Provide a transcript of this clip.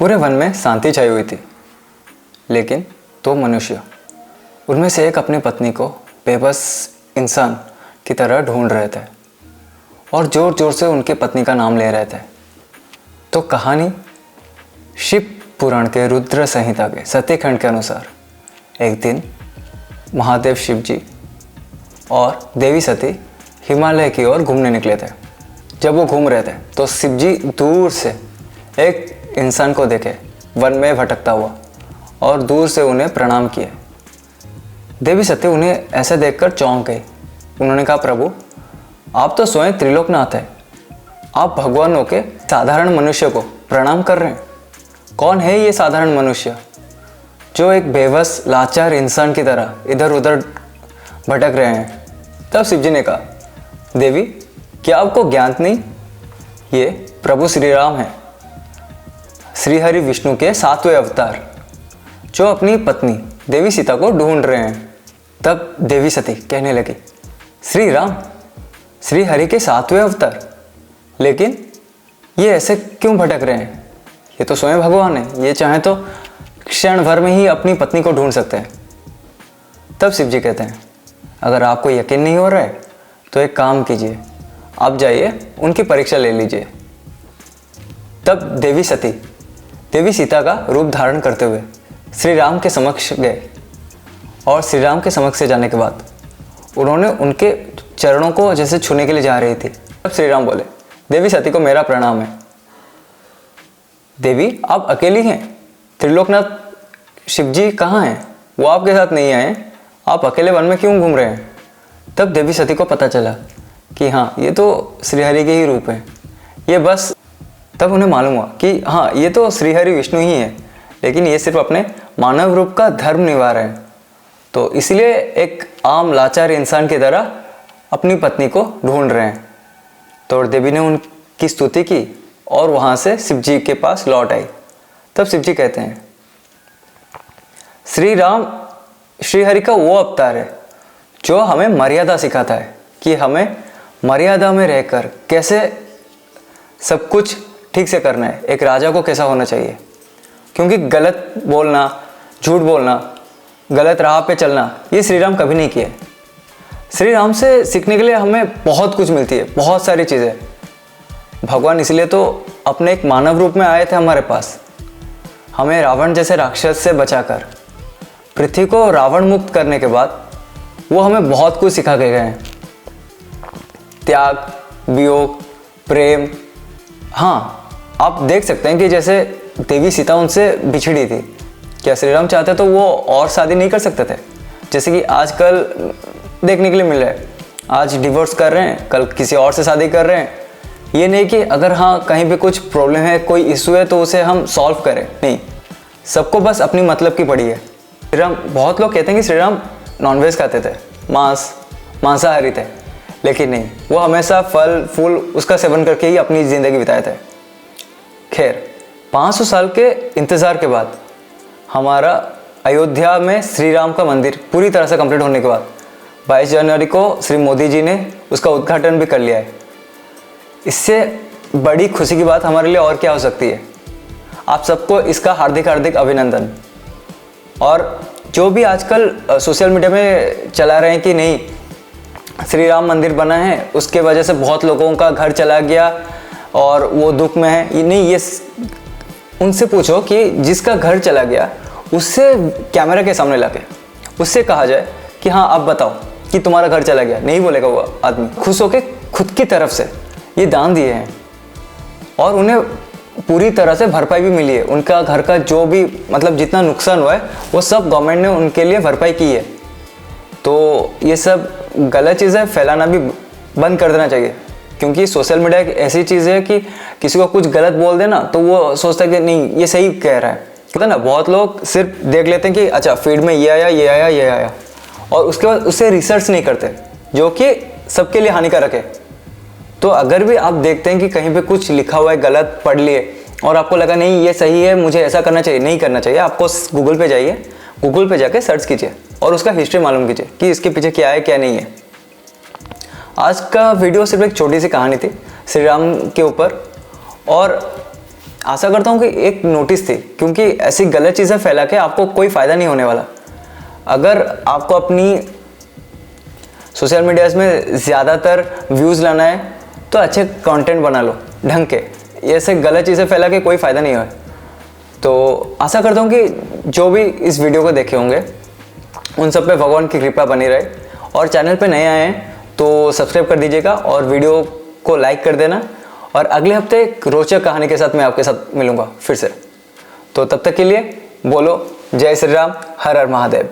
पूरे वन में शांति छाई हुई थी, लेकिन दो मनुष्य उनमें से एक अपनी पत्नी को बेबस इंसान की तरह ढूंढ रहे थे और ज़ोर ज़ोर से उनकी पत्नी का नाम ले रहे थे। तो कहानी शिव पुराण के रुद्र संहिता के सतीखंड के अनुसार एक दिन महादेव शिव जी और देवी सती हिमालय की ओर घूमने निकले थे। जब वो घूम रहे थे तो शिव जी दूर से एक इंसान को देखे वन में भटकता हुआ और दूर से उन्हें प्रणाम किए। देवी सती उन्हें ऐसे देखकर चौंक गई। उन्होंने कहा, प्रभु आप तो स्वयं त्रिलोकनाथ हैं, आप भगवानों के साधारण मनुष्य को प्रणाम कर रहे हैं। कौन है ये साधारण मनुष्य जो एक बेबस लाचार इंसान की तरह इधर उधर भटक रहे हैं? तब शिव जी ने कहा, देवी क्या आपको ज्ञात नहीं, ये प्रभु श्री राम हैं, श्री हरि विष्णु के 7वें अवतार, जो अपनी पत्नी देवी सीता को ढूंढ रहे हैं। तब देवी सती कहने लगी, श्री राम श्री हरि के 7वें अवतार, लेकिन ये ऐसे क्यों भटक रहे हैं? ये तो स्वयं भगवान है, ये चाहे तो क्षण भर में ही अपनी पत्नी को ढूंढ सकते हैं। तब शिव जी कहते हैं, अगर आपको यकीन नहीं हो रहा है तो एक काम कीजिए, आप जाइए उनकी परीक्षा ले लीजिए। तब देवी सती देवी सीता का रूप धारण करते हुए श्री राम के समक्ष गए और श्री राम के समक्ष से जाने के बाद उन्होंने उनके चरणों को जैसे छूने के लिए जा रही थी। तब श्री राम बोले, देवी सती को मेरा प्रणाम है। देवी आप अकेली हैं, त्रिलोकनाथ शिव जी कहाँ हैं? वो आपके साथ नहीं आए, आप अकेले वन में क्यों घूम रहे हैं? तब देवी सती को पता चला कि हाँ ये तो श्रीहरि के ही रूप है, ये बस। तब उन्हें मालूम हुआ कि हाँ ये तो श्रीहरि विष्णु ही है, लेकिन ये सिर्फ अपने मानव रूप का धर्म निभा रहे हैं, तो इसलिए एक आम लाचार इंसान की तरह अपनी पत्नी को ढूंढ रहे हैं। तो देवी ने उनकी स्तुति की और वहाँ से शिव जी के पास लौट आई। तब शिव जी कहते हैं, श्री राम श्रीहरि का वो अवतार है जो हमें मर्यादा सिखाता है कि हमें मर्यादा में रहकर कैसे सब कुछ ठीक से करना है, एक राजा को कैसा होना चाहिए। क्योंकि गलत बोलना, झूठ बोलना, गलत राह पे चलना, ये श्री राम कभी नहीं किए। श्री राम से सीखने के लिए हमें बहुत कुछ मिलती है, बहुत सारी चीज़ें। भगवान इसलिए तो अपने एक मानव रूप में आए थे हमारे पास, हमें रावण जैसे राक्षस से बचाकर पृथ्वी को रावण मुक्त करने के बाद वो हमें बहुत कुछ सिखा के गए हैं। त्याग, वियोग, प्रेम। हाँ, आप देख सकते हैं कि जैसे देवी सीता उनसे बिछड़ी थी, क्या श्री राम चाहते तो वो और शादी नहीं कर सकते थे? जैसे कि आजकल देखने के लिए मिल रहा है, आज डिवोर्स कर रहे हैं, कल किसी और से शादी कर रहे हैं। ये नहीं कि अगर हाँ कहीं पे कुछ प्रॉब्लम है, कोई इशू है तो उसे हम सॉल्व करें, नहीं, सबको बस अपनी मतलब की पड़ी है। श्री राम, बहुत लोग कहते हैं कि श्री राम नॉनवेज खाते थे, मांसाहारी थे, लेकिन नहीं, वो हमेशा फल फूल उसका सेवन करके ही अपनी ज़िंदगी बिताए थे। खैर, 500 साल के इंतज़ार के बाद हमारा अयोध्या में श्री राम का मंदिर पूरी तरह से कंप्लीट होने के बाद 22 जनवरी को श्री मोदी जी ने उसका उद्घाटन भी कर लिया है। इससे बड़ी खुशी की बात हमारे लिए और क्या हो सकती है? आप सबको इसका हार्दिक हार्दिक अभिनंदन। और जो भी आजकल सोशल मीडिया में चला रहे हैं कि नहीं श्री राम मंदिर बना है, उसके वजह से बहुत लोगों का घर चला गया और वो दुख में है, ये नहीं, ये उनसे पूछो कि जिसका घर चला गया उससे कैमरा के सामने लाके उससे कहा जाए कि हाँ आप बताओ कि तुम्हारा घर चला गया, नहीं बोलेगा वो आदमी। खुश होके खुद की तरफ से ये दान दिए हैं और उन्हें पूरी तरह से भरपाई भी मिली है। उनका घर का जो भी मतलब जितना नुकसान हुआ है वो सब गवर्नमेंट ने उनके लिए भरपाई की है। तो ये सब गलत चीज़ें फैलाना भी बंद कर देना चाहिए, क्योंकि सोशल मीडिया एक ऐसी चीज़ है कि किसी को कुछ गलत बोल देना तो वो सोचता है कि नहीं ये सही कह रहा है। पता ना, बहुत लोग सिर्फ देख लेते हैं कि अच्छा फीड में ये आया ये आया ये आया, और उसके बाद उससे रिसर्च नहीं करते, जो कि सबके लिए हानिकारक है। तो अगर भी आप देखते हैं कि कहीं पे कुछ लिखा हुआ है, गलत पढ़ लिए और आपको लगा नहीं ये सही है, मुझे ऐसा करना चाहिए, नहीं करना चाहिए, आपको गूगल पे जाइए, गूगल पे जाके सर्च कीजिए और उसका हिस्ट्री मालूम कीजिए कि इसके पीछे क्या है क्या नहीं है। आज का वीडियो सिर्फ एक छोटी सी कहानी थी श्री राम के ऊपर, और आशा करता हूँ कि एक नोटिस थी, क्योंकि ऐसी गलत चीज़ें फैला के आपको कोई फ़ायदा नहीं होने वाला। अगर आपको अपनी सोशल मीडियाज़ में ज़्यादातर व्यूज़ लाना है तो अच्छे कंटेंट बना लो ढंग के, ऐसे गलत चीज़ें फैला के कोई फ़ायदा नहीं है। तो आशा करता हूँ कि जो भी इस वीडियो को देखे होंगे उन सब पे भगवान की कृपा बनी रहे, और चैनल पे नए आए हैं तो सब्सक्राइब कर दीजिएगा और वीडियो को लाइक कर देना। और अगले हफ्ते एक रोचक कहानी के साथ मैं आपके साथ मिलूंगा फिर से। तो तब तक के लिए बोलो जय श्री राम, हर हर महादेव।